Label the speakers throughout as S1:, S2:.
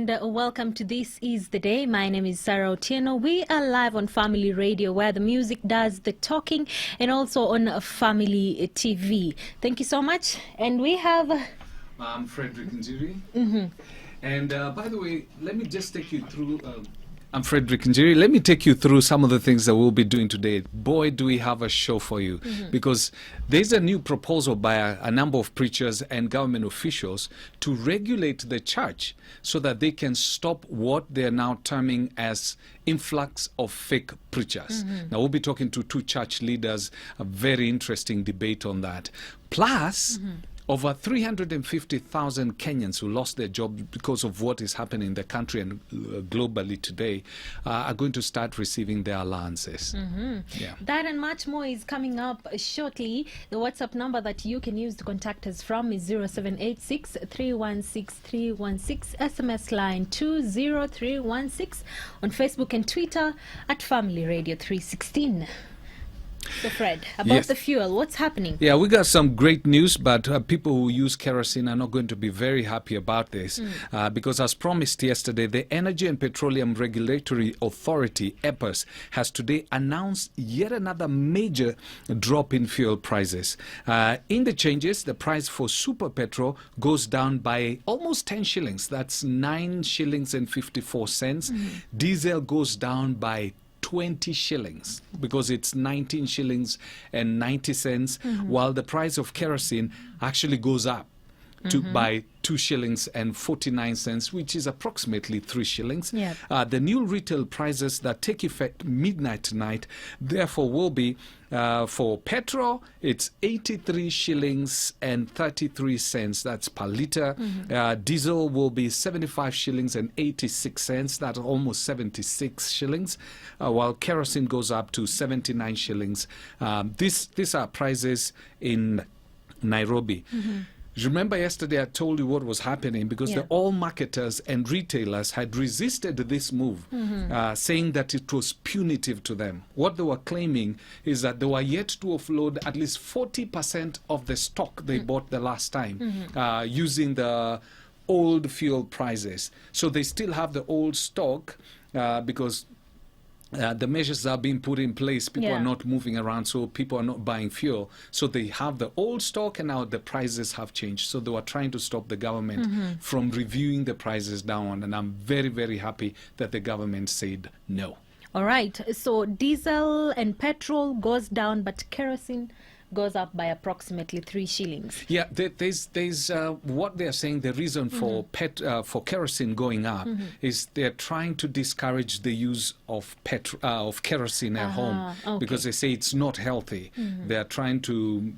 S1: and welcome to This Is The Day. My name is Sarah Otieno. We are live on Family Radio, where the music does the talking, and also on Family TV. Thank you so much. And we have...
S2: I'm Frederick Njiri. And by the way, let me just take you through... I'm Frederick Njiri. Let me take you through some of the things that we'll be doing today. Boy, do we have a show for you. Because there's a new proposal by a number of preachers and government officials to regulate the church so that they can stop what they're now terming as influx of fake preachers. Now, we'll be talking to two church leaders, a very interesting debate on that. Plus... over 350,000 Kenyans who lost their jobs because of what is happening in the country and globally today are going to start receiving their allowances. Yeah.
S1: That and much more is coming up shortly. The WhatsApp number that you can use to contact us from is 0786 316 316, SMS line 20316, on Facebook and Twitter at Family Radio 316. So Fred, about the fuel, what's happening?
S2: Yeah, we got some great news, but people who use kerosene are not going to be very happy about this because, as promised yesterday, the Energy and Petroleum Regulatory Authority, EPRS, has today announced yet another major drop in fuel prices. In the changes, the price for super petrol goes down by almost 10 shillings. That's 9 shillings and 54 cents. Diesel goes down by 20 shillings because it's 19 shillings and 90 cents, while the price of kerosene actually goes up by 2 shillings and 49 cents, which is approximately 3 shillings. The new retail prices that take effect midnight tonight, therefore, will be for petrol, it's 83 shillings and 33 cents. That's per litre. Diesel will be 75 shillings and 86 cents. That's almost 76 shillings. While kerosene goes up to 79 shillings. These are prices in Nairobi. Remember yesterday I told you what was happening because the oil marketers and retailers had resisted this move, saying that it was punitive to them. What they were claiming is that they were yet to offload at least 40% of the stock they bought the last time using the old fuel prices. So they still have the old stock because... the measures are being put in place. People are not moving around, so people are not buying fuel. So they have the old stock, and now the prices have changed. So they were trying to stop the government from reviewing the prices down. And I'm very, very happy that the government said no.
S1: All right. So diesel and petrol goes down, but kerosene goes up by approximately 3 shillings.
S2: Yeah, there's what they're saying. The reason for kerosene going up is they're trying to discourage the use of kerosene at home because they say it's not healthy. They're trying to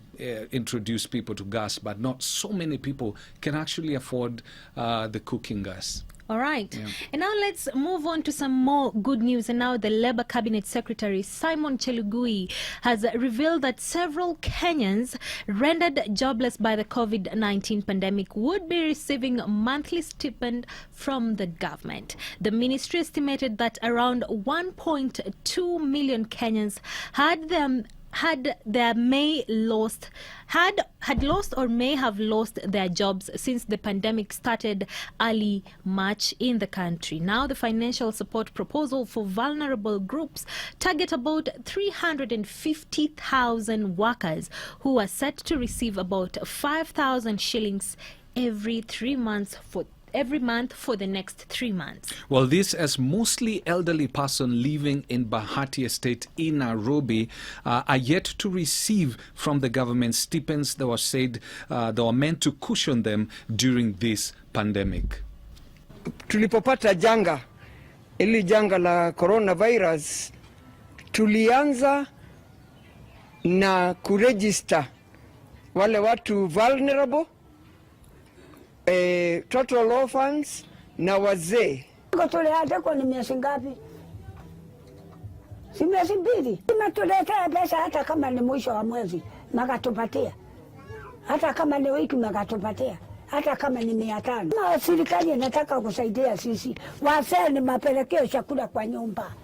S2: introduce people to gas, but not so many people can actually afford the cooking gas.
S1: All right. And now let's move on to some more good news. And now the Labour Cabinet Secretary Simon Chelugui has revealed that several Kenyans rendered jobless by the COVID-19 pandemic would be receiving monthly stipend from the government. The ministry estimated that around 1.2 million Kenyans had lost or may have lost their jobs since the pandemic started early March in the country. Now the financial support proposal for vulnerable groups target about 350,000 workers who are set to receive about 5,000 shillings every month for the next 3 months.
S2: Well, this as mostly elderly person living in Bahati Estate in Nairobi are yet to receive from the government stipends that were said they were meant to cushion them during this pandemic.
S3: Tulipopata ili janga la coronavirus, tulianza na kuregister wale watu vulnerable, total orphans na wazee.
S4: Tulianza kwa ni miezi ngapi? Si miezi 2. Tumetuletea pesa hata kama ni mwisho wa mwezi, makatupatia. Hata kama ni wiki makatupatia. Hata kama ni 500. Serikali inataka kusaidia sisi. Wazee ni mapelekeo chakula kwa nyumba.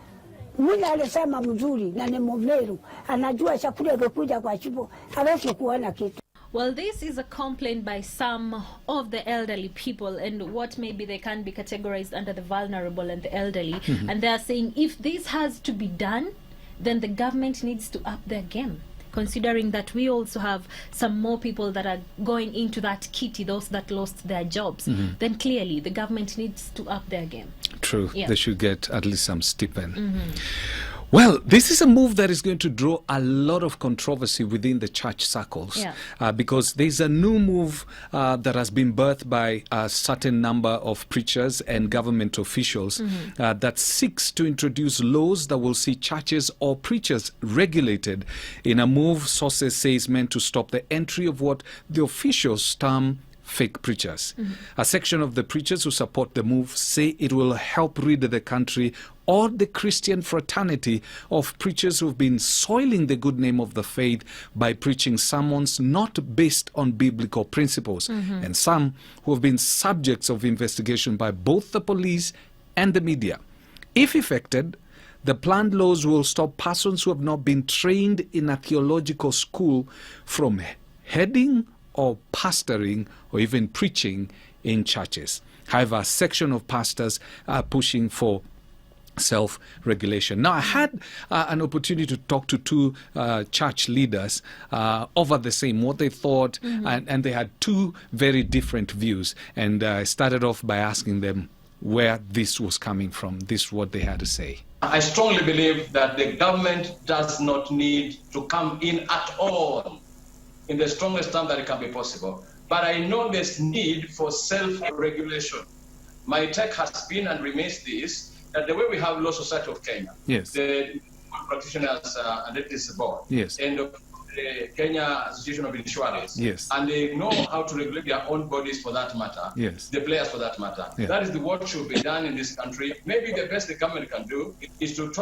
S4: Mwenye alisema mzuri na ni Mmeru, anajua chakula kikuja kwa chipo, hawezi kuona kitu.
S1: Well, this is a complaint by some of the elderly people, and what maybe they can be categorized under the vulnerable and the elderly. And they are saying if this has to be done, then the government needs to up their game, considering that we also have some more people that are going into that kitty, those that lost their jobs. Then clearly the government needs to up their game.
S2: True.
S1: Yeah.
S2: They should get at least some stipend. Well, this is a move that is going to draw a lot of controversy within the church circles, because there's a new move that has been birthed by a certain number of preachers and government officials that seeks to introduce laws that will see churches or preachers regulated in a move, sources say, is meant to stop the entry of what the officials term fake preachers. A section of the preachers who support the move say it will help rid the country or the Christian fraternity of preachers who've been soiling the good name of the faith by preaching sermons not based on biblical principles, and some who have been subjects of investigation by both the police and the media. If effected, the planned laws will stop persons who have not been trained in a theological school from heading or pastoring or even preaching in churches. However, a section of pastors are pushing for self-regulation. Now, I had an opportunity to talk to two church leaders over the same, what they thought, and they had two very different views. And I started off by asking them where this was coming from. This is what they had to say.
S5: I strongly believe that the government does not need to come in at all in the strongest term that it can be possible. But I know there's need for self-regulation. My take has been and remains this, that the way we have Law Society of Kenya,
S2: Yes.
S5: the Practitioners and Ethics Board,
S2: Yes.
S5: and the Kenya Association of Insurance,
S2: Yes.
S5: and they know how to regulate their own bodies for that matter,
S2: Yes.
S5: the players for that matter.
S2: Yeah.
S5: That is the work should be done in this country. Maybe the best the government can do is to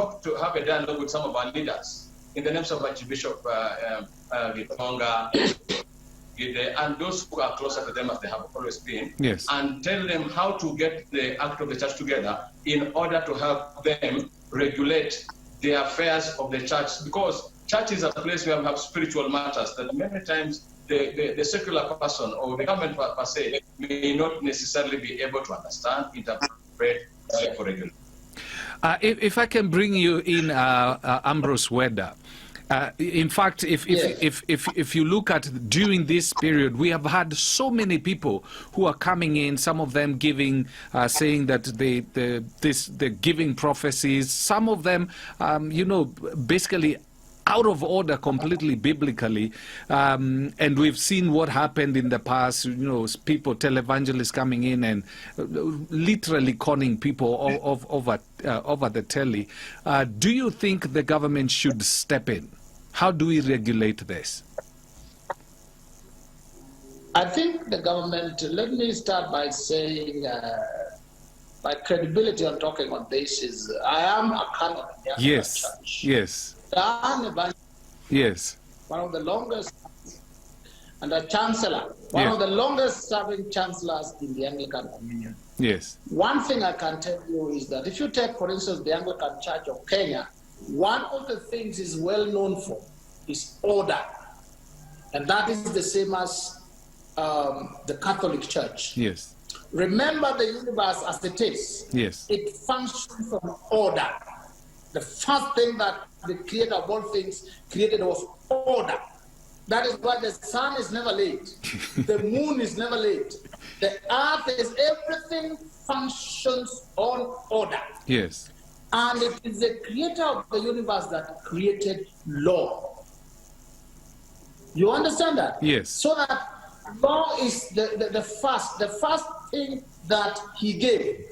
S5: have a dialogue with some of our leaders in the names of Archbishop Gitonga, and those who are closer to them as they have always been,
S2: Yes.
S5: and tell them how to get the act of the church together in order to help them regulate the affairs of the church, because church is a place where we have spiritual matters that many times the secular person or the government per se may not necessarily be able to understand, interpret, for regulation.
S2: If I can bring you in, Ambrose Weda. In fact, if you look at during this period, we have had so many people who are coming in. Some of them giving, saying that they're giving prophecies. Some of them, basically out of order completely biblically, and we've seen what happened in the past. People, televangelists coming in and literally conning people over the telly. Do you think the government should step in? How do we regulate this?
S6: I think the government, let me start by saying my credibility on talking on this is I am a canon in the Anglican Church.
S2: Yes. Yes.
S6: One of the longest, and a chancellor, one of the longest serving chancellors in the Anglican Communion.
S2: Yes.
S6: One thing I can tell you is that if you take, for instance, the Anglican Church of Kenya, one of the things is well known for is order. And that is the same as the Catholic Church.
S2: Yes.
S6: Remember the universe as it is.
S2: Yes.
S6: It functions from order. The first thing that the creator of all things created was order. That is why the sun is never late. The moon is never late. The earth is, everything functions on order.
S2: Yes.
S6: And it is the creator of the universe that created law. You understand that?
S2: Yes.
S6: So that law is the first thing that he gave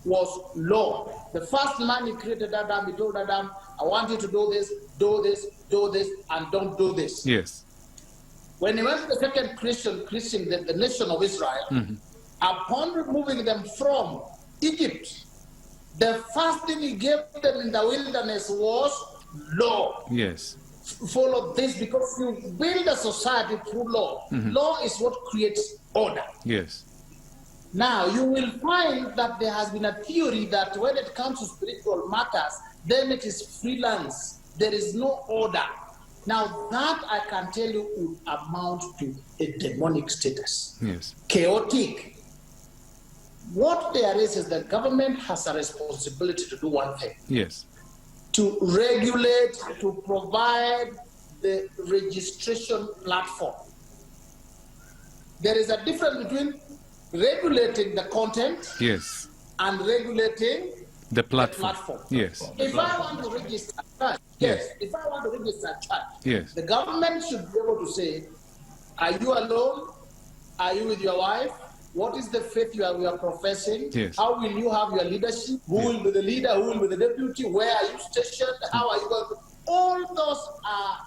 S6: was law. The first man he created Adam, he told Adam, I want you to do this, do this, do this, and don't do this.
S2: Yes.
S6: When he went to the second Christian, the nation of Israel, upon removing them from Egypt, the first thing he gave them in the wilderness was law.
S2: Yes.
S6: Follow this, because you build a society through law. Law is what creates order.
S2: Yes.
S6: Now, you will find that there has been a theory that when it comes to spiritual matters, then it is freelance. There is no order. Now that I can tell you would amount to a demonic status.
S2: Yes.
S6: Chaotic. What there is the government has a responsibility to do one thing.
S2: Yes.
S6: To regulate, to provide the registration platform. There is a difference between regulating the content
S2: Yes.
S6: and regulating
S2: The platform. Yes.
S6: If I want to register a church,
S2: Yes.
S6: if I want to register a church,
S2: Yes.
S6: the government should be able to say, are you alone? Are you with your wife? What is the faith you are professing?
S2: Yes.
S6: How will you have your leadership? Who will be the leader? Who will be the deputy? Where are you stationed? How are you going to... All those are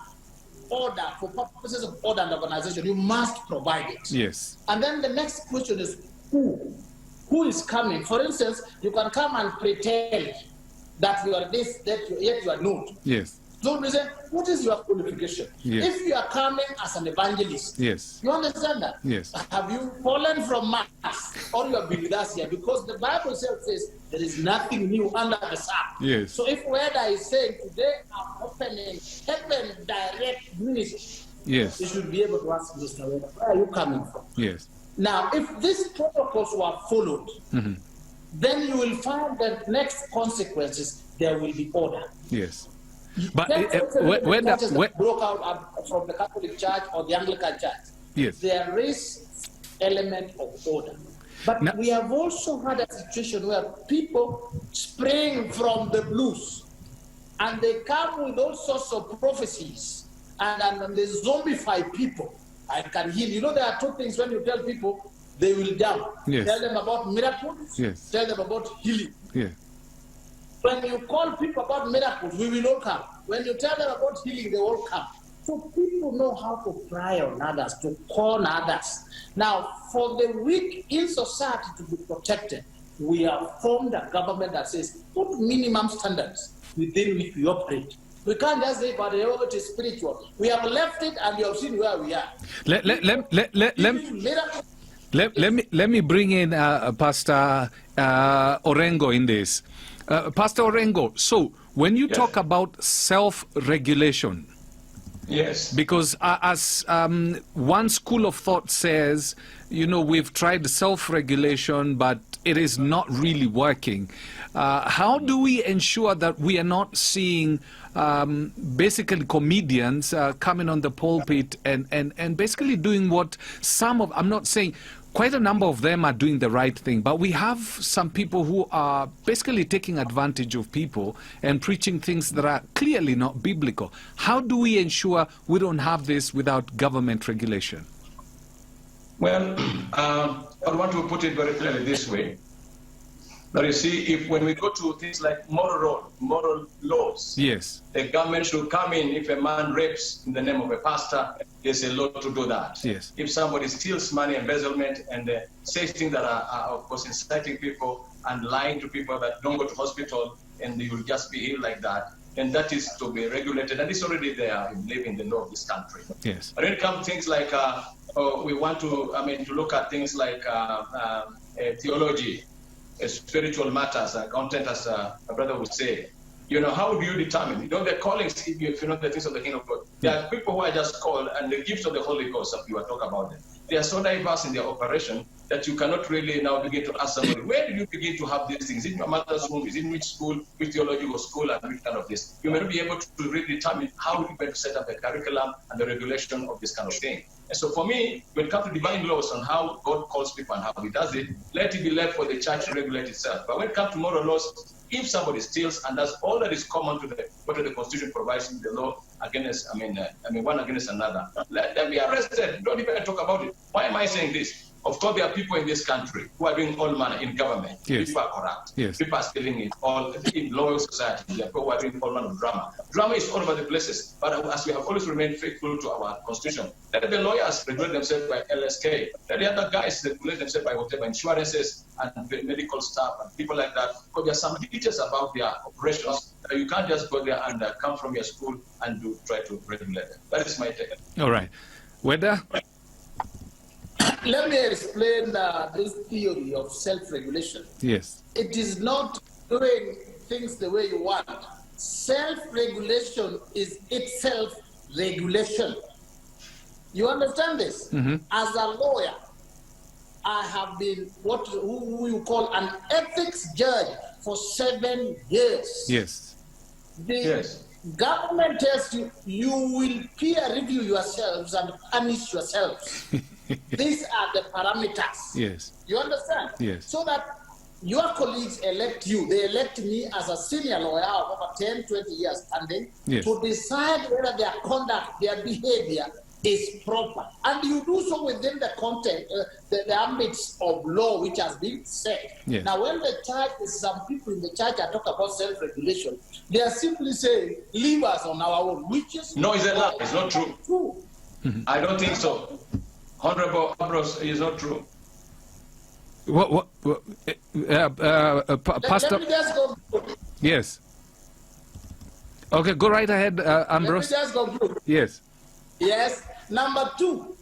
S6: order, for purposes of order and organization. You must provide it.
S2: Yes.
S6: And then the next question is who? Who is coming? For instance, you can come and pretend that you are this, yet you are not.
S2: Yes.
S6: So we say, what is your qualification?
S2: Yes.
S6: If you are coming as an evangelist,
S2: Yes.
S6: you understand that?
S2: Yes.
S6: Have you fallen from Mars or you have been with us here? Because the Bible itself says there is nothing new under the sun.
S2: Yes.
S6: So if Weda is saying today I'm opening heaven direct ministry,
S2: Yes.
S6: you should be able to ask Mr. Weda, where are you coming from?
S2: Yes.
S6: Now, if these protocols were followed, then you will find that next consequences, there will be order.
S2: Yes. But
S6: when
S2: when
S6: broke out from the Catholic Church or the Anglican Church,
S2: yes.
S6: there is element of order. But
S2: Now,
S6: we have also had a situation where people spring from the blues and they come with all sorts of prophecies and they zombify people. I can heal. You know, there are two things when you tell people, they will jump.
S2: Yes.
S6: Tell them about miracles.
S2: Yes.
S6: Tell them about healing.
S2: yeah.
S6: When you call people about miracles, we will all come. When you tell them about healing, they all come. So people know how to pry on others, to con others. Now, for the weak in society to be protected, we have formed a government that says, put minimum standards within which we operate. We can't just say, but it is spiritual. We have left it and you have seen where we are.
S2: Let me bring in Pastor Orengo in this. Pastor Orengo, so when you talk about self-regulation,
S5: Yes.
S2: because as one school of thought says, you know, we've tried self-regulation, but it is not really working. How do we ensure that we are not seeing basically comedians coming on the pulpit and basically doing what some of, I'm not saying quite a number of them are doing the right thing, but we have some people who are basically taking advantage of people and preaching things that are clearly not biblical. How do we ensure we don't have this without government regulation?
S5: Well, I want to put it very clearly this way. Now, you see, if when we go to things like moral laws,
S2: Yes.
S5: the government should come in. If a man rapes in the name of a pastor, there's a law to do that.
S2: Yes.
S5: If somebody steals money, embezzlement, and says things that are, of course, inciting people and lying to people that don't go to hospital and they will just be healed like that, then that is to be regulated. And it's already there in living the law of this country.
S2: Yes.
S5: But when it comes to things like, we want to, to look at things like theology, spiritual matters, content, as a brother would say. You know, how do you determine? You know, the callings, if you know the things of the kingdom of God. There are people who are just called, and the gifts of the Holy Ghost, that you are talking about them. They are so diverse in their operation that you cannot really now begin to ask somebody, where did you begin to have these things? Is it in your mother's womb? Is it in which school, which theological school, and which kind of this? You may not be able to really determine how you better set up the curriculum and the regulation of this kind of thing. And so for me, when it comes to divine laws on how God calls people and how he does it, let it be left for the church to regulate itself. But when it comes to moral laws, if somebody steals and does all that is common to what the Constitution provides in the law against, one against another, let them be arrested. Don't even talk about it. Why am I saying this? Of course, there are people in this country who are doing all manner in government.
S2: Yes.
S5: People are corrupt.
S2: Yes.
S5: People are stealing it all in loyal society. There are people who are doing all manner of drama. Drama is all over the places. But as we have always remained faithful to our Constitution, let the lawyers regulate themselves by LSK. Let the other guys regulate themselves by whatever insurances and medical staff and people like that. Because there are some details about their operations. You can't just go there and come from your school and try to regulate them. That is my take.
S2: All right. Whether
S6: Let me explain this theory of self-regulation.
S2: yes.
S6: It is not doing things the way you want. Self-regulation is itself regulation. You understand this? As a lawyer, I have been who you call an ethics judge for 7 years.
S2: Yes.
S6: The government tells you, you will peer review yourselves and punish yourselves. These are the parameters.
S2: Yes.
S6: You understand?
S2: Yes.
S6: So that your colleagues elect you. They elect me as a senior lawyer of over 10, 20 years standing to decide whether their conduct, their behavior is proper. And you do so within the context, the ambits of law which has been set.
S2: Yes.
S6: Now, when the church, some people in the church are talking about self-regulation, they are simply saying, leave us on our own, which is...
S5: No, it's a lie. It's not true. I don't think so. Honorable Ambrose, it's not true.
S2: Pastor...
S6: Let me just go.
S2: Yes. Okay, go right ahead, Ambrose.
S6: Let me just conclude.
S2: Yes.
S6: Yes. Number two,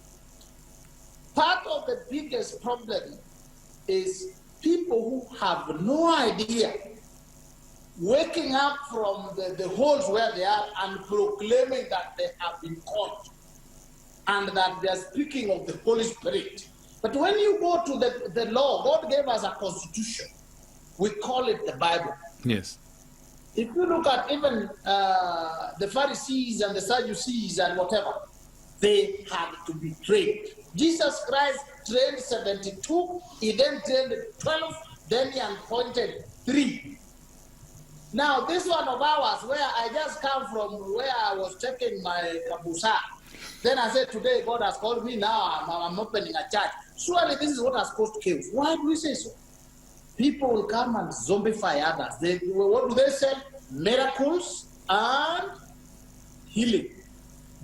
S6: part of the biggest problem is people who have no idea, waking up from the holes where they are and proclaiming that they have been caught and that they are speaking of the Holy Spirit. But when you go to the law, God gave us a constitution. We call it the Bible.
S2: Yes.
S6: If you look at even the Pharisees and the Sadducees and whatever, they had to be trained. Jesus Christ trained 72, he then trained 12, then he appointed 3. Now, this one of ours, where I just come from, where I was taking my kabusa, then I said, today God has called me, now I'm opening a church. Surely this is what has caused chaos. Why do we say so? People will come and zombify others. What do they say? Miracles and healing.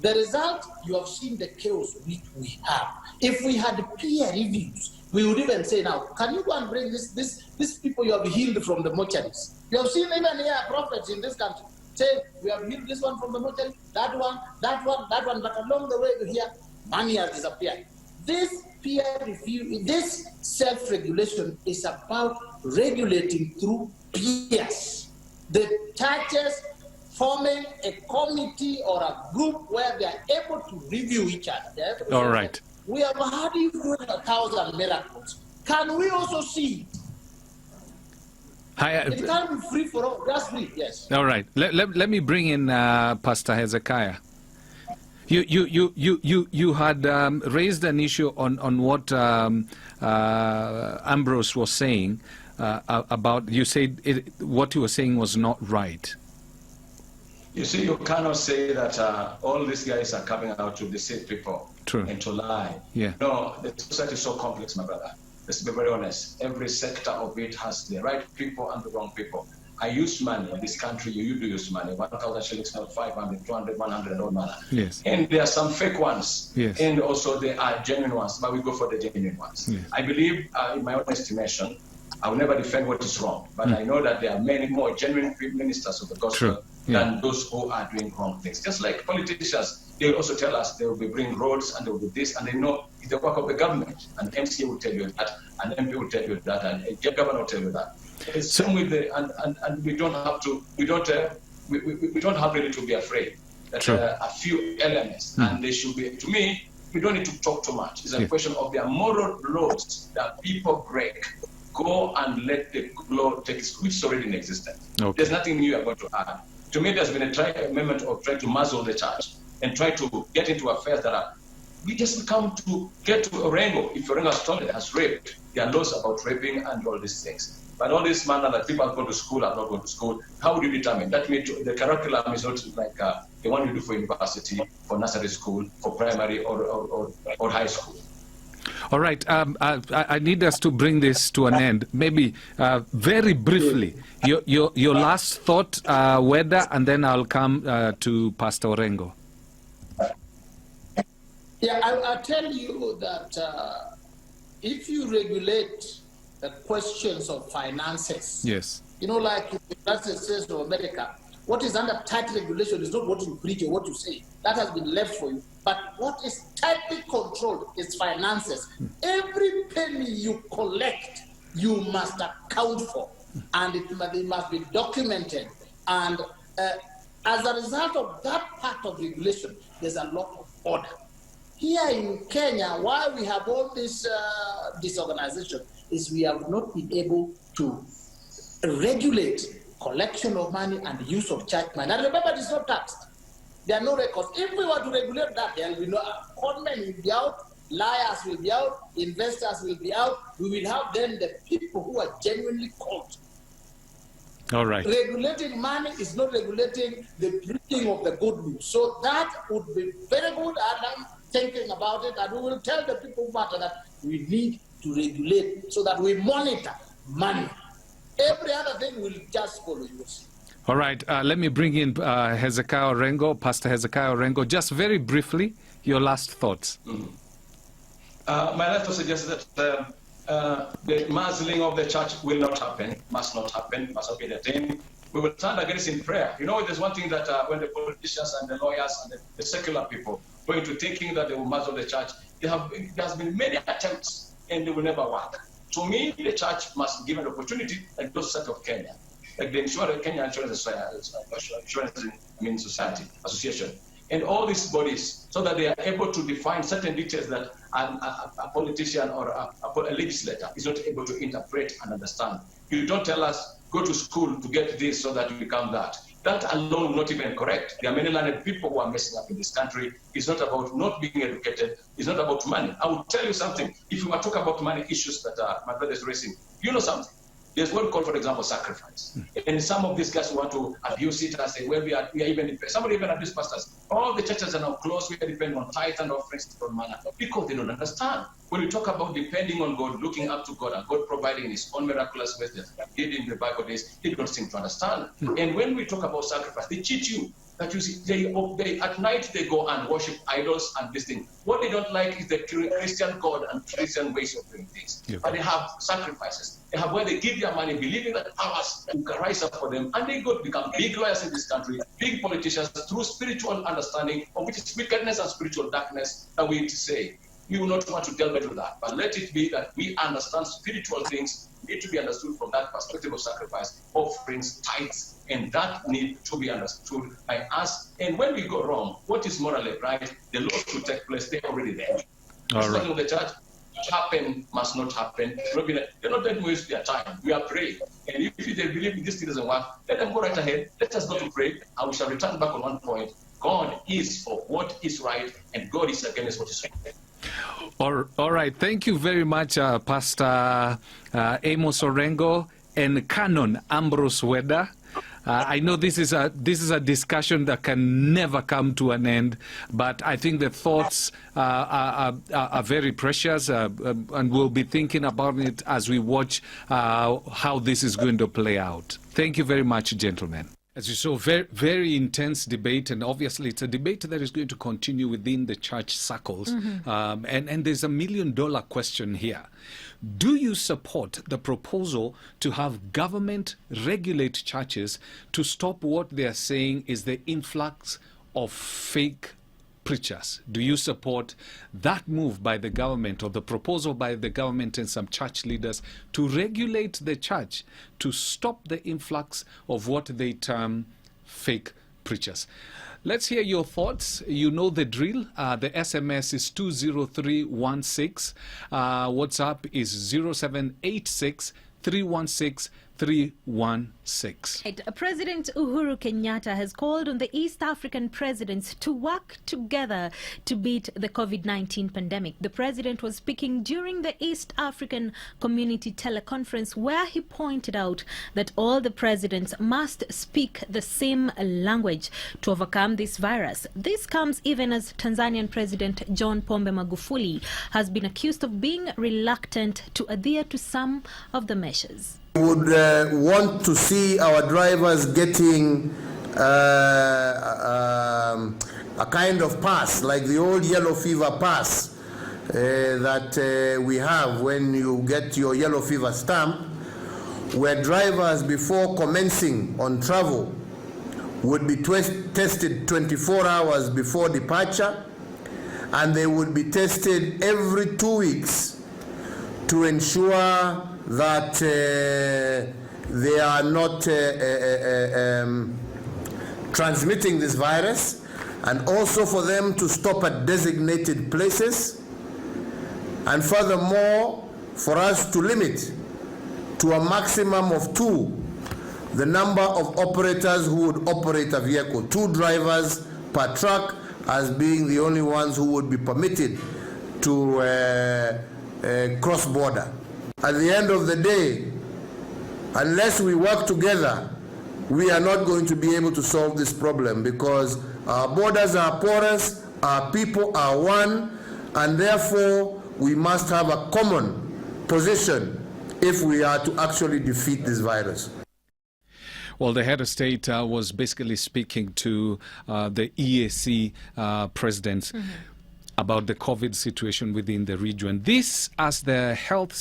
S6: The result, you have seen the chaos which we have. If we had peer reviews, we would even say, now, can you go and bring these people you have healed from the mortuaries? You have seen even here prophets in this country say, we have healed this one from the mortuary, that one, but along the way to here, money has disappeared. This peer review, this self-regulation is about regulating through peers. The churches forming a committee or a group where they are able to review each other.
S2: All right.
S6: We have had you do 1,000 miracles. Can we also see? It can't be free for all, just free, yes.
S2: All right. Let me bring in Pastor Hezekiah. You had raised an issue on what Ambrose was saying about, you said what you were saying was not right.
S5: You see, you cannot say that all these guys are coming out to deceive people.
S2: True.
S5: And to lie.
S2: Yeah.
S5: No, the society is so complex, my brother. Let's be very honest. Every sector of it has the right people and the wrong people. I use money in this country. You do use money. 1,000 shillings, not 500, 200, 100, all manner.
S2: Yes.
S5: And there are some fake ones.
S2: Yes.
S5: And also there are genuine ones, but we go for the genuine ones.
S2: Yes.
S5: I believe, in my own estimation, I will never defend what is wrong, but I know that there are many more genuine ministers of the gospel than those who are doing wrong things. Just like politicians, they will also tell us they will be bringing roads and they will do this, and they know it's the work of the government. And MCA will tell you that, and MP will tell you that, and a governor will tell you that. It's same with the, and we don't have to, we don't have really to be afraid that there are a few elements, and they should be. To me, we don't need to talk too much. It's a question of their moral laws that people break. Go and let the law take its, which is already in existence. Okay. There's nothing new you're going to add. To me, there's been a movement of trying to muzzle the church and try to get into affairs that are, we just come to get to Orengo. If Orengo has raped, there are laws about raping and all these things. But all this matter that people are going to school are not going to school, how would you determine? That means the curriculum is not like the one you do for university, for nursery school, for primary or high school.
S2: All right, I need us to bring this to an end. Maybe very briefly, your last thought, Weda, and then I'll come to Pastor Orengo.
S6: Yeah, I'll tell you that if you regulate the questions of finances,
S2: yes,
S6: you know, like in the United States of America, what is under tight regulation is not what you preach or what you say. That has been left for you. But what is tightly controlled is finances. Every penny you collect, you must account for. And it must be documented. And As a result of that part of regulation, there's a lot of order. Here in Kenya, why we have all this disorganization is we have not been able to regulate collection of money and use of church money. And remember, it's not taxed. There are no records. If we were to regulate that, there will be no conmen will be out, liars will be out, investors will be out. We will have then the people who are genuinely caught.
S2: All right.
S6: Regulating money is not regulating the bringing of the good news. So that would be very good, and I'm thinking about it, and we will tell the people who matter that we need to regulate so that we monitor money. Every other thing will just follow you.
S2: All right. Let me bring in Hezekiah Orengo, Pastor Hezekiah Orengo. Just very briefly, your last thoughts.
S5: My last thought suggests that the muzzling of the church will not happen, must not happen, must not be entertained. We will stand against it in prayer. You know, there's one thing that when the politicians and the lawyers and the secular people go into thinking that they will muzzle the church, there has been many attempts and they will never work. To me, the church must give an opportunity like those set of Kenya, like the Kenya Insurance Society Association, and all these bodies, so that they are able to define certain details that a politician or a legislator is not able to interpret and understand. You don't tell us, go to school to get this so that you become that. That alone not even correct. There are many learned people who are messing up in this country. It's not about not being educated. It's not about money. I will tell you something. If you want to talk about money issues that my brother is raising, you know something. There's what we call, for example, sacrifice. And some of these guys want to abuse it and say, well, we are even, somebody even abuse pastors. All the churches are now closed. We are depending on tithe and offerings from manna because they don't understand. When we talk about depending on God, looking up to God, and God providing in His own miraculous ways that He did in the Bible days, they don't seem to understand. And when we talk about sacrifice, they cheat you. That you see, they at night they go and worship idols and this thing. What they don't like is the Christian God and Christian ways of doing things. Yeah. But they have sacrifices. They have where they give their money, believing that powers can rise up for them, and they go to become big lawyers in this country, big politicians through spiritual understanding of which is wickedness and spiritual darkness that we say. We will not want to delve into that, but let it be that we understand spiritual things need to be understood from that perspective of sacrifice, offerings, tithes, and that need to be understood by us. And when we go wrong, what is morally right, the laws will take place, they're already there. All right. The church, happen, must not happen. They're not going to waste their time. We are praying. And if they believe this thing doesn't work, let them go right ahead. Let us go to pray, and we shall return back on one point. God is for what is right, and God is against what is wrong.
S2: All right. Thank you very much, Pastor Amos Orengo and Canon Ambrose Weda. I know this is a discussion that can never come to an end, but I think the thoughts are very precious, and we'll be thinking about it as we watch how this is going to play out. Thank you very much, gentlemen. As you saw, very, very intense debate, and obviously it's a debate that is going to continue within the church circles. And there's $1 million question here. Do you support the proposal to have government regulate churches to stop what they are saying is the influx of fake preachers? Do you support that move by the government, or the proposal by the government and some church leaders to regulate the church to stop the influx of what they term fake preachers? Let's hear your thoughts. You know the drill. The SMS is 20316. WhatsApp is 0786 316 316.
S1: President Uhuru Kenyatta has called on the East African presidents to work together to beat the COVID-19 pandemic. The president was speaking during the East African Community teleconference, where he pointed out that all the presidents must speak the same language to overcome this virus. This comes even as Tanzanian President John Pombe Magufuli has been accused of being reluctant to adhere to some of the measures.
S7: We would want to see our drivers getting a kind of pass, like the old yellow fever pass that we have when you get your yellow fever stamp, where drivers before commencing on travel would be tested 24 hours before departure, and they would be tested every 2 weeks to ensure that they are not transmitting this virus, and also for them to stop at designated places, and furthermore, for us to limit to a maximum of 2 the number of operators who would operate a vehicle, 2 drivers per truck, as being the only ones who would be permitted to cross border. At the end of the day, unless we work together, we are not going to be able to solve this problem, because our borders are porous, our people are one, and therefore we must have a common position if we are to actually defeat this virus.
S2: Well, the head of state was basically speaking to the EAC presidents about the COVID situation within the region. This, as the health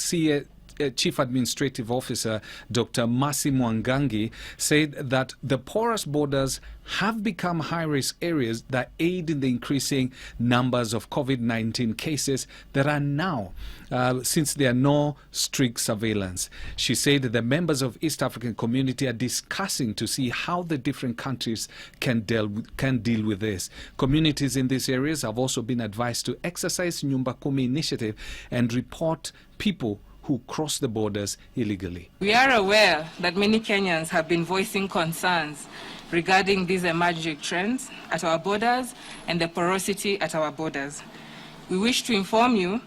S2: Chief Administrative Officer Dr. Mercy Mwangangi said that the porous borders have become high-risk areas that aid in the increasing numbers of COVID-19 cases that are now, since there are no strict surveillance. She said that the members of East African Community are discussing to see how the different countries can deal with this. Communities in these areas have also been advised to exercise Nyumba Kumi initiative and report people who cross the borders illegally.
S8: We are aware that many Kenyans have been voicing concerns regarding these emerging trends at our borders and the porosity at our borders. We wish to inform you,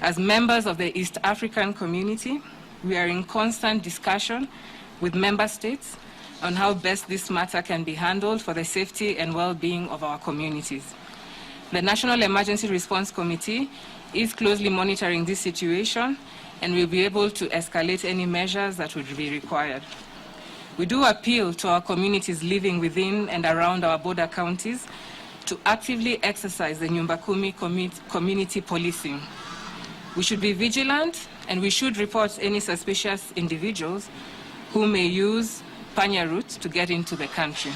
S8: as members of the East African Community, we are in constant discussion with member states on how best this matter can be handled for the safety and well-being of our communities. The National Emergency Response Committee is closely monitoring this situation and will be able to escalate any measures that would be required. We do appeal to our communities living within and around our border counties to actively exercise the Nyumba Kumi community policing. We should be vigilant, and we should report any suspicious individuals who may use Panya routes to get into the country.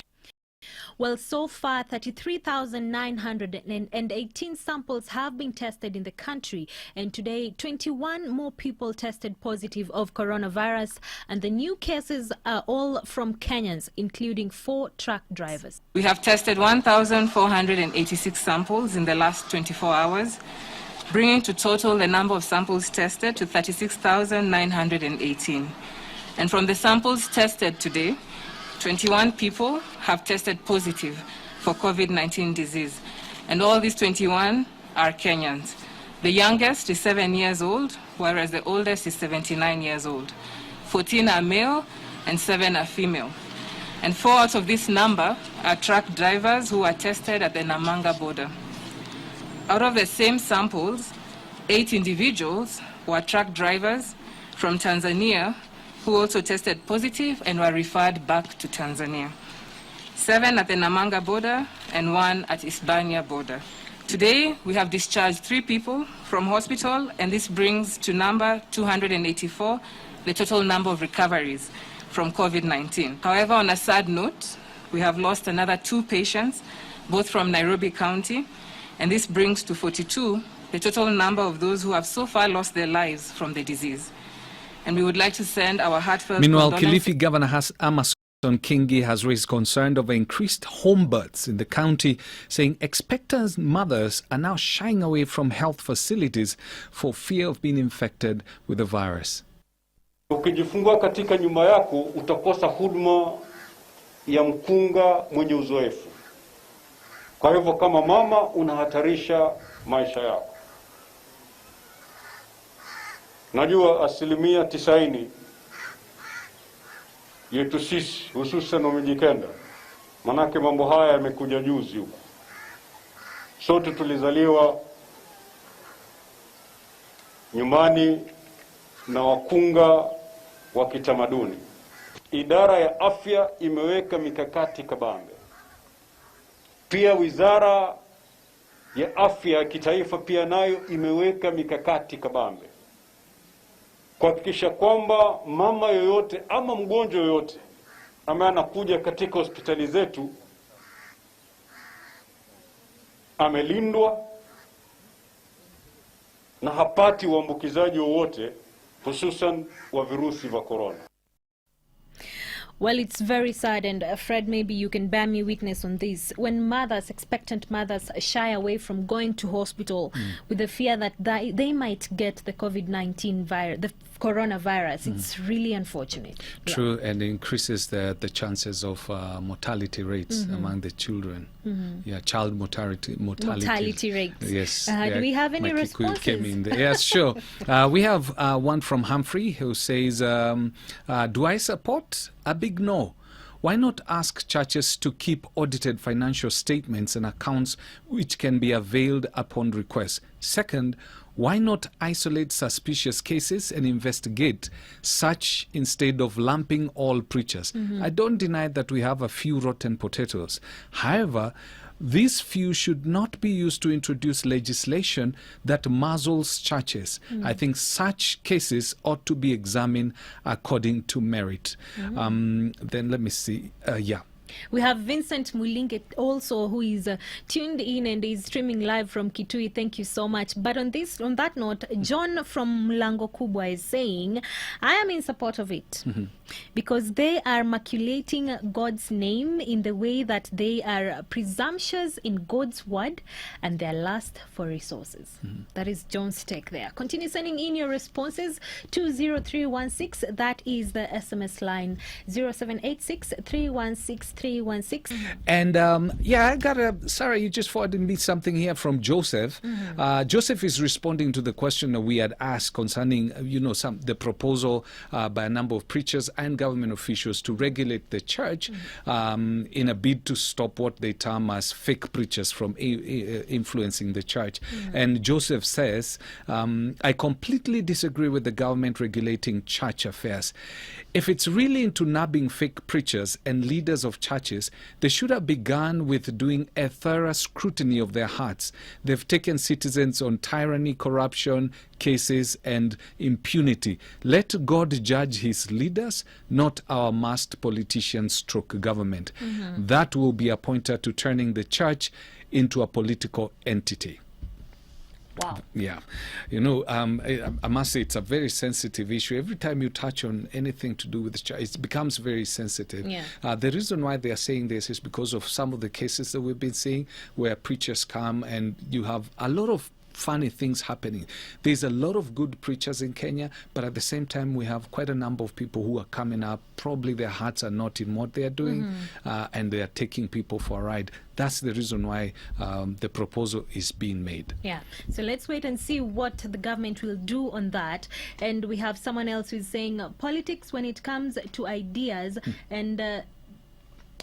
S1: Well, so far, 33,918 samples have been tested in the country, and today 21 more people tested positive of coronavirus, and the new cases are all from Kenyans, including 4 truck drivers.
S8: We have tested 1,486 samples in the last 24 hours, bringing to total the number of samples tested to 36,918. And from the samples tested today, 21 people have tested positive for COVID-19 disease, and all these 21 are Kenyans. The youngest is 7 years old, whereas the oldest is 79 years old. 14 are male and 7 are female. And 4 out of this number are truck drivers who are tested at the Namanga border. Out of the same samples, 8 individuals were truck drivers from Tanzania who also tested positive and were referred back to Tanzania. 7 at the Namanga border and 1 at Hispania border. Today, we have discharged 3 people from hospital, and this brings to number 284 the total number of recoveries from COVID-19. However, on a sad note, we have lost another 2 patients, both from Nairobi County, and this brings to 42 the total number of those who have so far lost their lives from the disease. And we would like to send our heartfelt
S2: Meanwhile,
S8: condolences.
S2: Kilifi Governor Amason Kingi has raised concern over increased home births in the county, saying expectant mothers are now shying away from health facilities for fear of being infected with the virus.
S9: Ukijifungua katika nyumba yako utakosa huduma ya mkunga mwenye uzoefu. Kwa hivyo kama mama unahatarisha maisha yako. Najua 90% yetu sisi hususan Wamijikenda, manake mambo haya yamekuja juzi huko. Sote tulizaliwa nyumbani na wakunga wa kitamaduni. Idara ya afya imeweka mikakati kabambe. Pia wizara ya afya ya kitaifa pia nayo imeweka mikakati kabambe kuhakikisha kwamba mama yoyote ama mgonjwa yoyote ambaye anakuja katika hospitali zetu amelindwa na hapati uambukizaji wowote, hususan wa virusi vya corona.
S1: Well, it's very sad, and Fred, maybe you can bear me witness on this. When mothers, expectant mothers, shy away from going to hospital with the fear that they might get the COVID-19 virus, the coronavirus, it's really unfortunate.
S2: True, and increases the chances of mortality rates among the children. Yeah, child mortality
S1: rates.
S2: Yes.
S1: Do we have any
S2: Mikey
S1: responses?
S2: came in there. Yes, sure. We have one from Humphrey who says, do I support? A big no. Why not ask churches to keep audited financial statements and accounts which can be availed upon request? Second, why not isolate suspicious cases and investigate such instead of lumping all preachers? I don't deny that we have a few rotten potatoes. However, these few should not be used to introduce legislation that muzzles churches. I think such cases ought to be examined according to merit. Then let me see.
S1: We have Vincent Mulinge also, who is tuned in and is streaming live from Kitui. Thank you so much. But on that note, John from Mlango Kubwa is saying, I am in support of it because they are maculating God's name in the way that they are presumptuous in God's word and their lust for resources. That is John's take there. Continue sending in your responses to 00316. That is the SMS line 0786 316 316.
S2: And I got Sarah, you just forwarded me something here from Joseph. Joseph is responding to the question that we had asked concerning, the proposal by a number of preachers and government officials to regulate the church in a bid to stop what they term as fake preachers from influencing the church. And Joseph says, I completely disagree with the government regulating church affairs. If it's really into nabbing fake preachers and leaders of churches, they should have begun with doing a thorough scrutiny of their hearts. They've taken citizens on tyranny, corruption, cases, and impunity. Let God judge his leaders, not our masked politicians stroke government. That will be a pointer to turning the church into a political entity.
S1: Wow.
S2: Yeah. I must say it's a very sensitive issue. Every time you touch on anything to do with the church, it becomes very sensitive.
S1: Yeah.
S2: The reason why they are saying this is because of some of the cases that we've been seeing where preachers come and you have a lot of funny things happening. There's a lot of good preachers in Kenya, but at the same time we have quite a number of people who are coming up. Probably their hearts are not in what they are doing, and they are taking people for a ride. That's the reason why the proposal is being made.
S1: Yeah. So let's wait and see what the government will do on that. And we have someone else who's saying politics when it comes to ideas and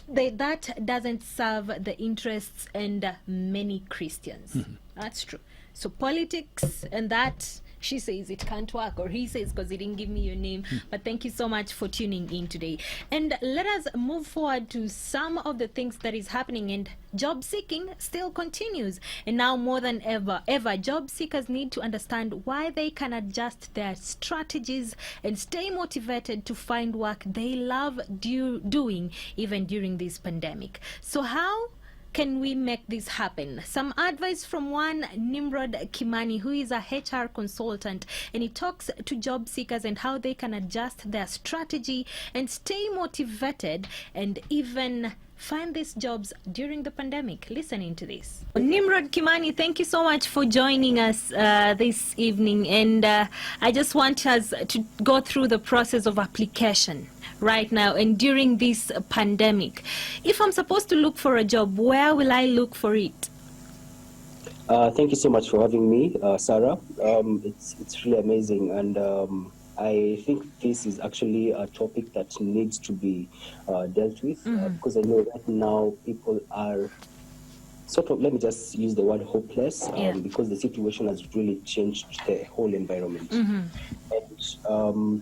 S1: that doesn't serve the interests and many Christians. That's true. So politics and that, she says it can't work, or he says because he didn't give me your name. But thank you so much for tuning in today. And let us move forward to some of the things that is happening. And job seeking still continues. And now more than ever, job seekers need to understand why they can adjust their strategies and stay motivated to find work they love doing even during this pandemic. So how can we make this happen? Some advice from one Nimrod Kimani, who is a HR consultant, and he talks to job seekers and how they can adjust their strategy and stay motivated and even find these jobs during the pandemic. Listen into this. Nimrod Kimani, thank you so much for joining us this evening. And I just want us to go through the process of application right now and during this pandemic. If I'm supposed to look for a job, where will I look for it?
S10: Thank you so much for having me, Sarah. It's really amazing, and I think this is actually a topic that needs to be dealt with because I know right now people are sort of, let me just use the word hopeless, because the situation has really changed the whole environment. And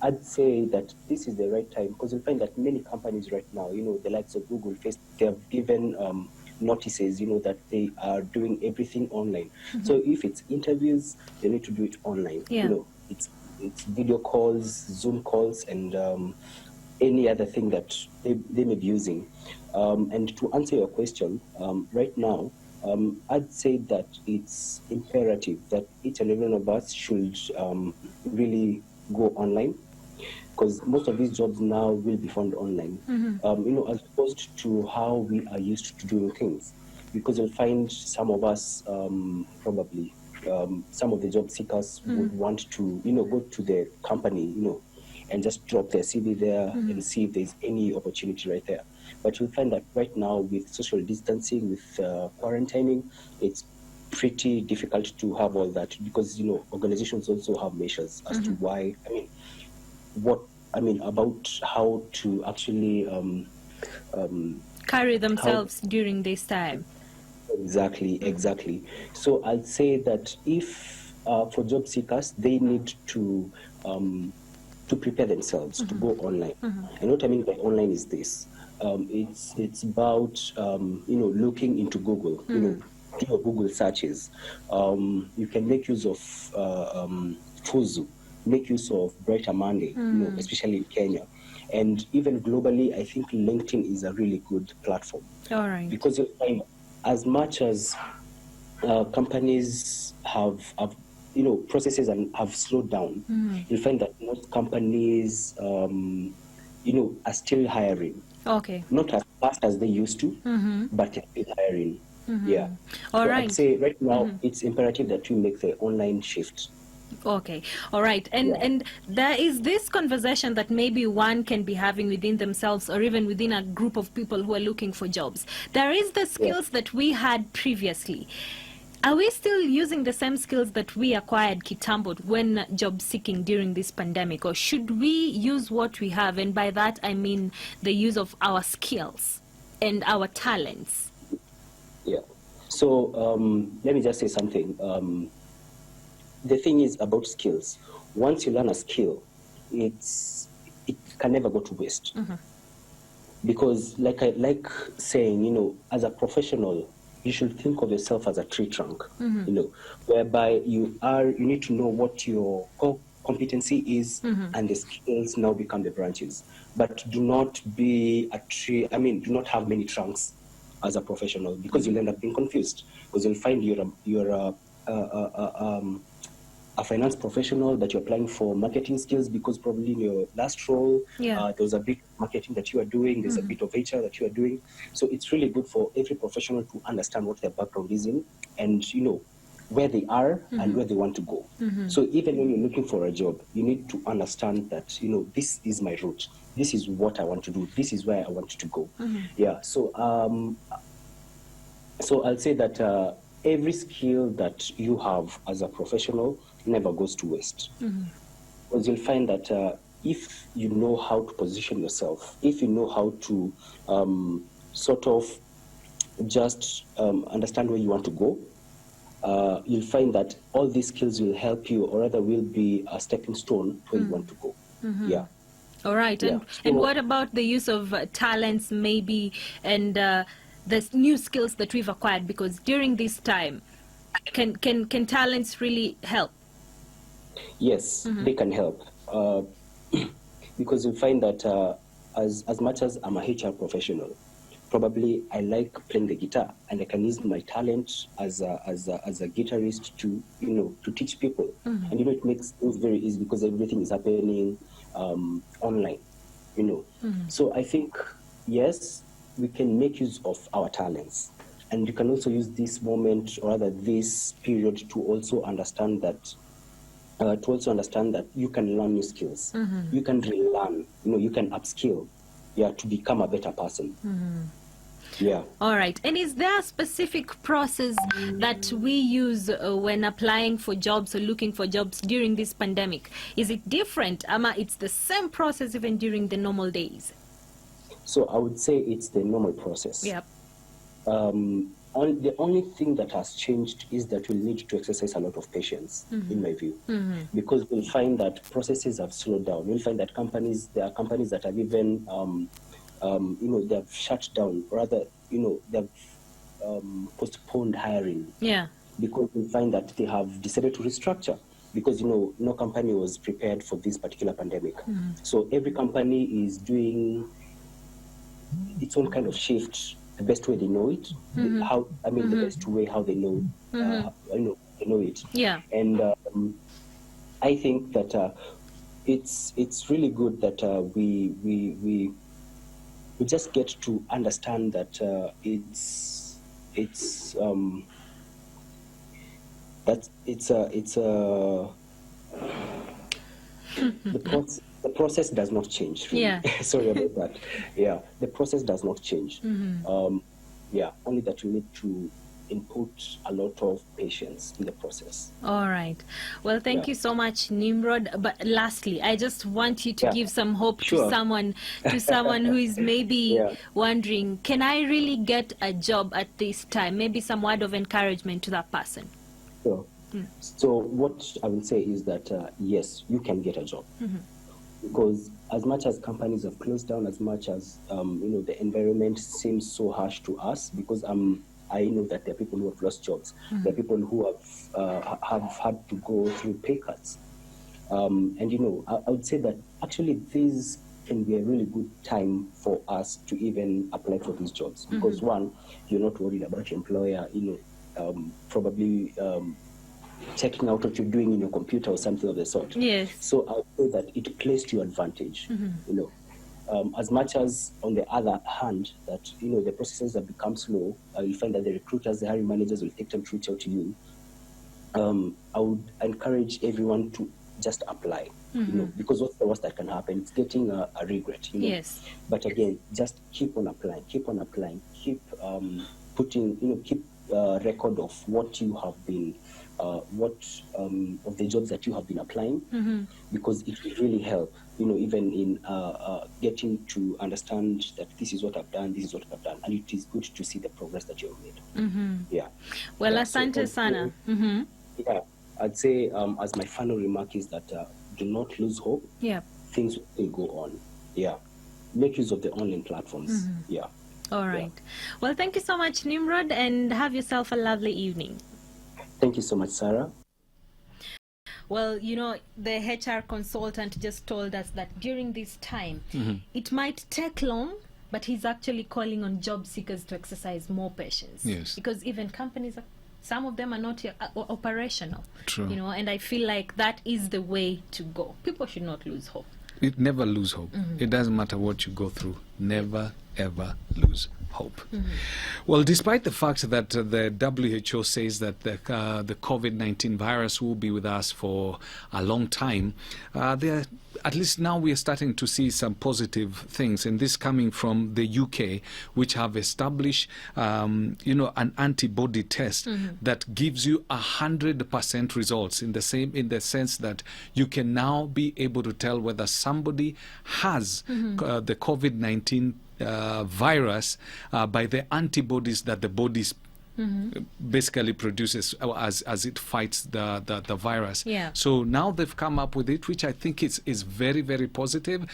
S10: I'd say that this is the right time because you'll find that many companies right now, the likes of Google, Facebook, they have given notices, that they are doing everything online. So if it's interviews, they need to do it online. It's video calls, Zoom calls, and any other thing that they may be using. And to answer your question, right now, I'd say that it's imperative that each and every one of us should really go online. because most of these jobs now will be found online, as opposed to how we are used to doing things. Because you'll find some of us, probably, some of the job seekers would want to, go to the company, and just drop their CV there and see if there's any opportunity right there. But you'll find that right now with social distancing, with quarantining, it's pretty difficult to have all that, because, organizations also have measures as to why, about how to actually
S1: carry themselves during this time.
S10: Exactly. So I'd say that if for job seekers, they need to prepare themselves to go online. And what I mean by online is this: it's about looking into Google. Your Google searches. You can make use of Fuzu, make use of Brighter Monday, especially in Kenya. And even globally, I think LinkedIn is a really good platform.
S1: All right.
S10: Because you'll find, as much as companies have processes and have slowed down, you'll find that most companies, are still hiring.
S1: Okay.
S10: Not as fast as they used to, but they're still hiring. Yeah.
S1: All
S10: so
S1: right.
S10: I'd say right now it's imperative that we make the online shift.
S1: Okay. All right. And there is this conversation that maybe one can be having within themselves, or even within a group of people who are looking for jobs. There is the skills that we had previously. Are we still using the same skills that we acquired kitambo when job seeking during this pandemic, or should we use what we have? And by that I mean the use of our skills and our talents.
S10: Yeah. So let me just say something. The thing is about skills. Once you learn a skill, it can never go to waste. Because like saying, as a professional, you should think of yourself as a tree trunk, whereby you need to know what your core competency is, and the skills now become the branches. But do not be a tree, do not have many trunks as a professional, because you'll end up being confused. Because you'll find you're a finance professional, that you're applying for marketing skills, because probably in your last role, there was a bit of marketing that you are doing, there's a bit of HR that you are doing. So it's really good for every professional to understand what their background is in, and where they are and where they want to go. So even when you're looking for a job, you need to understand that, this is my route, this is what I want to do, this is where I want to go. So I'll say that every skill that you have as a professional never goes to waste. Because you'll find that if you know how to position yourself, if you know how to sort of just understand where you want to go, you'll find that all these skills will help you, or rather will be a stepping stone to where you want to go. Yeah.
S1: All right. And what about the use of talents, maybe, and the new skills that we've acquired? Because during this time, can talents really help?
S10: Yes, they can help. Because you'll find that as much as I'm a HR professional, probably I like playing the guitar, and I can use my talent as a guitarist to to teach people. And it makes things very easy, because everything is happening online. So I think, yes, we can make use of our talents, and you can also use this moment, or rather this period, to also understand that you can learn new skills. You can relearn, you can upskill, to become a better person. Yeah.
S1: All right. And is there a specific process that we use when applying for jobs or looking for jobs during this pandemic? Is it different? It's the same process even during the normal days?
S10: So I would say it's the normal process.
S1: Yep.
S10: The only thing that has changed is that we'll need to exercise a lot of patience, in my view, because we'll find that processes have slowed down. We'll find that there are companies that have even, they've shut down, rather, they've postponed hiring. Yeah. Because we find that they have decided to restructure, because, no company was prepared for this particular pandemic. So every company is doing its own kind of shift, the best way they know it, the best way how they know, they know it.
S1: Yeah.
S10: And I think that it's really good that we just get to understand that the process does not change. Really.
S1: Yeah.
S10: Sorry about that. Yeah, the process does not change. Only that you need to input a lot of patience in the process.
S1: All right. Well, thank you so much, Nimrod. But lastly, I just want you to give some hope to someone who is maybe wondering, can I really get a job at this time? Maybe some word of encouragement to that person.
S10: Sure. So what I will say is that yes, you can get a job. Because as much as companies have closed down, as much as the environment seems so harsh to us, because I know that there are people who have lost jobs. There are people who have had to go through pay cuts. And I would say that actually this can be a really good time for us to even apply for these jobs, because one, you're not worried about your employer, probably checking out what you're doing in your computer or something of the sort.
S1: Yes.
S10: So I would say that it plays to your advantage. As much as on the other hand that the processes have become slow, you'll find that the recruiters, the hiring managers will take time to reach out to you. I would encourage everyone to just apply, because what's the worst that can happen? It's getting a regret.
S1: Yes.
S10: But again, just keep on applying, keep putting, keep record of what you have been. Of the jobs that you have been applying, because it will really help, even in getting to understand that this is what I've done, this is what I've done, and it is good to see the progress that you've made. Yeah.
S1: Well, asante sana.
S10: Yeah, I'd say as my final remark is that do not lose hope.
S1: Yeah.
S10: Things will go on. Yeah. Make use of the online platforms. Yeah.
S1: All right. Well, thank you so much, Nimrod, and have yourself a lovely evening.
S10: Thank you so much, Sarah.
S1: Well, the HR consultant just told us that during this time, it might take long, but he's actually calling on job seekers to exercise more patience.
S2: Yes.
S1: Because even companies, some of them are not yet operational.
S2: True.
S1: And I feel like that is the way to go. People should not lose hope.
S2: Never lose hope. It doesn't matter what you go through. Never, ever lose hope. Well, despite the fact that the WHO says that the COVID-19 virus will be with us for a long time, at least now we are starting to see some positive things, and this coming from the UK, which have established, an antibody test that gives you 100% results in the sense that you can now be able to tell whether somebody has the COVID-19 virus by the antibodies that the body basically produces as it fights the virus.
S1: Yeah.
S2: So now they've come up with it, which I think is very, very positive.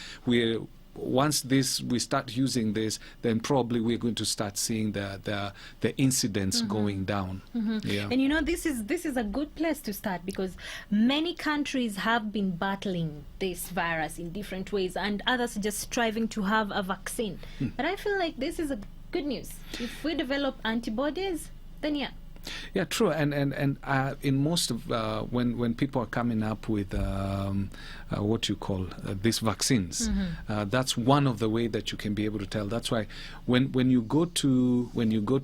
S2: Once we start using this, then probably we're going to start seeing the incidents going down. Yeah.
S1: And this is a good place to start, because many countries have been battling this virus in different ways, and others are just striving to have a vaccine. But I feel like this is a good news. If we develop antibodies, then yeah.
S2: Yeah, true. And in most of when people are coming up with what you call these vaccines, that's one of the way that you can be able to tell. That's why when you go to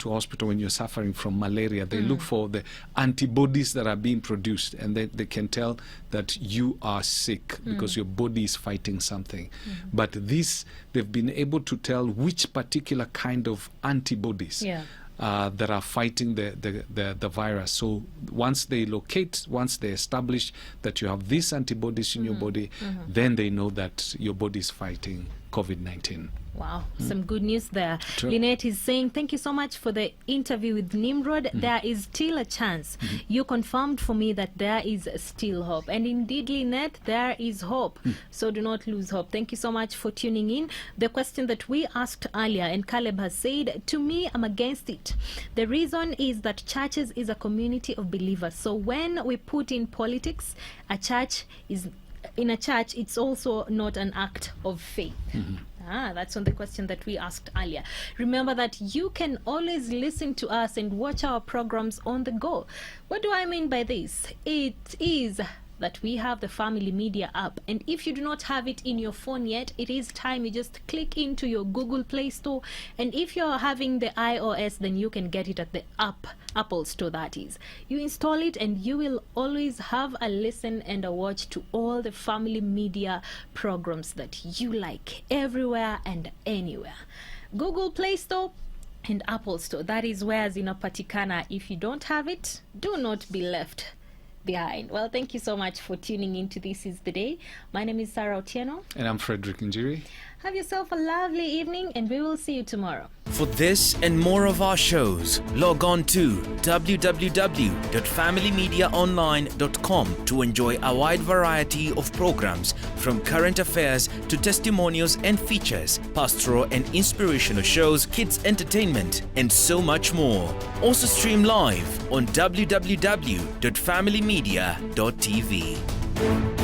S2: hospital, when you're suffering from malaria, they look for the antibodies that are being produced, and they can tell that you are sick because your body is fighting something. But they've been able to tell which particular kind of antibodies that are fighting the virus. So once they establish that you have these antibodies in your body, then they know that your body is fighting COVID-19.
S1: Wow, some good news there.
S2: True.
S1: Lynette is saying, thank you so much for the interview with Nimrod. There is still a chance. You confirmed for me that there is still hope. And indeed, Lynette, there is hope. So do not lose hope. Thank you so much for tuning in. The question that we asked earlier, and Caleb has said, to me, I'm against it. The reason is that churches is a community of believers. So when we put in politics, in a church, it's also not an act of faith. That's on the question that we asked earlier. Remember that you can always listen to us and watch our programs on the go. What do I mean by this? It is that we have the Family Media app. And if you do not have it in your phone yet, it is time you just click into your Google Play Store. And if you're having the iOS, then you can get it at the Apple Store, that is. You install it and you will always have a listen and a watch to all the Family Media programs that you like, everywhere and anywhere. Google Play Store and Apple Store, that is where zinapatikana. If you don't have it, do not be left behind. Well, thank you so much for tuning in to This Is The Day. My name is Sarah Otieno.
S2: And I'm Frederick Njiri.
S1: Have yourself a lovely evening, and we will see you tomorrow.
S11: For this and more of our shows, log on to www.familymediaonline.com to enjoy a wide variety of programs, from current affairs to testimonials and features, pastoral and inspirational shows, kids entertainment, and so much more. Also stream live on www.familymedia.tv.